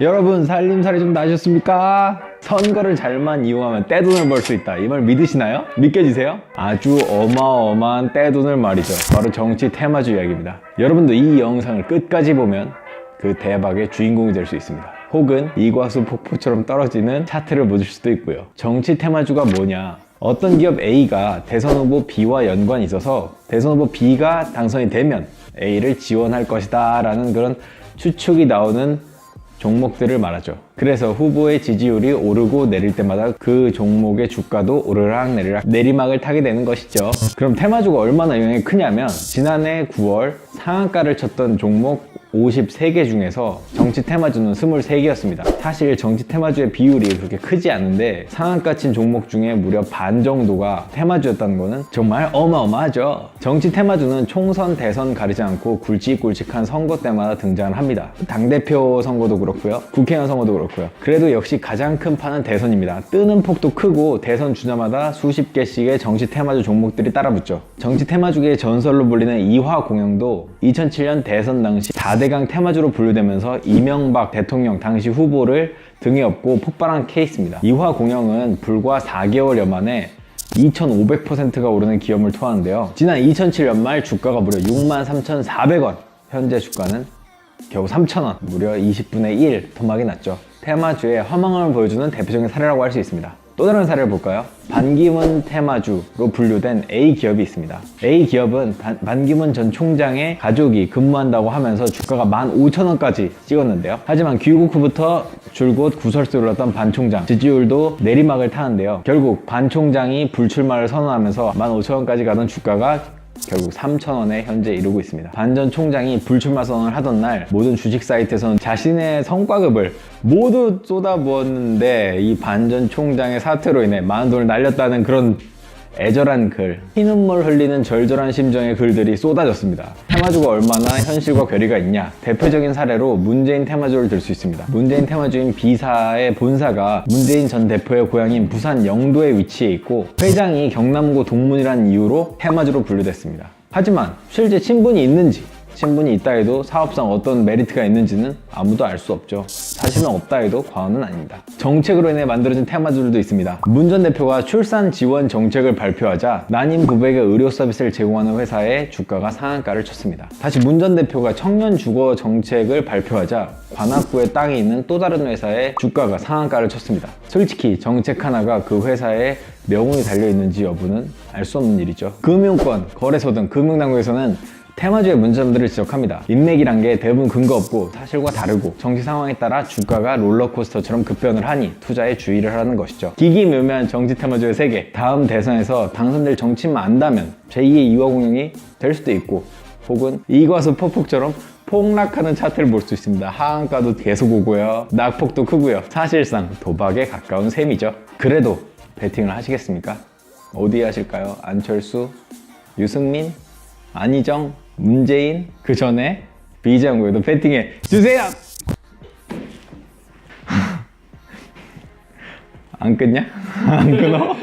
여러분, 살림살이 좀 나셨습니까? 선거를 잘만 이용하면 떼돈을 벌 수 있다. 이 말 믿으시나요? 믿겨지세요? 아주 어마어마한 떼돈을 말이죠. 바로 정치 테마주 이야기입니다. 여러분도 이 영상을 끝까지 보면 그 대박의 주인공이 될 수 있습니다. 혹은 이과수 폭포처럼 떨어지는 차트를 보실 수도 있고요. 정치 테마주가 뭐냐? 어떤 기업 A가 대선 후보 B와 연관이 있어서 대선 후보 B가 당선이 되면 A를 지원할 것이다 라는 그런 추측이 나오는 종목들을 말하죠. 그래서 후보의 지지율이 오르고 내릴 때마다 그 종목의 주가도 오르락 내리락 내리막을 타게 되는 것이죠. 그럼 테마주가 얼마나 영향이 크냐면 지난해 9월 상한가를 쳤던 종목 53개 중에서 정치 테마주는 23개였습니다. 사실 정치 테마주의 비율이 그렇게 크지 않은데 상한가 친 종목 중에 무려 반 정도가 테마주였다는 거는 정말 어마어마하죠. 정치 테마주는 총선, 대선 가리지 않고 굵직굵직한 선거 때마다 등장을 합니다. 당대표 선거도 그렇고요. 국회의원 선거도 그렇고요. 그래도 역시 가장 큰 판은 대선입니다. 뜨는 폭도 크고 대선 주자마다 수십 개씩의 정치 테마주 종목들이 따라붙죠. 정치 테마주계의 전설로 불리는 이화공영도 2007년 대선 당시 4대강 테마주로 분류되면서 이명박 대통령 당시 후보를 등에 업고 폭발한 케이스입니다. 이화공영은 불과 4개월여 만에 2,500%가 오르는 기염을 토하는데요. 지난 2007년 말 주가가 무려 63,400원, 현재 주가는 겨우 3,000원, 무려 20분의 1 토막이 났죠. 테마주의 허망함을 보여주는 대표적인 사례라고 할 수 있습니다. 또 다른 사례를 볼까요? 반기문 테마주로 분류된 A기업이 있습니다. A기업은 반기문 전 총장의 가족이 근무한다고 하면서 주가가 15,000원까지 찍었는데요. 하지만 귀국 후부터 줄곧 구설수를 올랐던 반 총장 지지율도 내리막을 타는데요. 결국 반 총장이 불출마를 선언하면서 15,000원까지 가던 주가가 결국 3,000원에 현재 이르고 있습니다. 반 전 총장이 불출마 선언을 하던 날 모든 주식 사이트에서는 자신의 성과급을 모두 쏟아부었는데 이 반 전 총장의 사퇴로 인해 많은 돈을 날렸다는 그런 애절한 글, 피눈물 흘리는 절절한 심정의 글들이 쏟아졌습니다. 테마주가 얼마나 현실과 괴리가 있냐? 대표적인 사례로 문재인 테마주를 들 수 있습니다. 문재인 테마주인 B사의 본사가 문재인 전 대표의 고향인 부산 영도에 위치해 있고 회장이 경남고 동문이라는 이유로 테마주로 분류됐습니다. 하지만 실제 친분이 있는지, 친분이 있다 해도 사업상 어떤 메리트가 있는지는 아무도 알 수 없죠. 사실은 없다 해도 과언은 아닙니다. 정책으로 인해 만들어진 테마주들도 있습니다. 문 전 대표가 출산 지원 정책을 발표하자 난임 부부에게 의료 서비스를 제공하는 회사의 주가가 상한가를 쳤습니다. 다시 문 전 대표가 청년 주거 정책을 발표하자 관악구에 땅이 있는 또 다른 회사의 주가가 상한가를 쳤습니다. 솔직히 정책 하나가 그 회사의 명운이 달려있는지 여부는 알 수 없는 일이죠. 금융권, 거래소 등 금융당국에서는 테마주의 문제점들을 지적합니다. 인맥이란 게 대부분 근거 없고 사실과 다르고 정치 상황에 따라 주가가 롤러코스터처럼 급변을 하니 투자에 주의를 하라는 것이죠. 기기묘묘한 정치 테마주의 세계, 다음 대선에서 당선될 정치만 안다면 제2의 이화공영이 될 수도 있고 혹은 이과수 폭폭처럼 폭락하는 차트를 볼 수 있습니다. 하한가도 계속 오고요. 낙폭도 크고요. 사실상 도박에 가까운 셈이죠. 그래도 베팅을 하시겠습니까? 어디에 하실까요? 안철수, 유승민, 안희정, 문재인, 그 전에 비장구에도 배팅해 주세요! 안 끊냐? 안 끊어?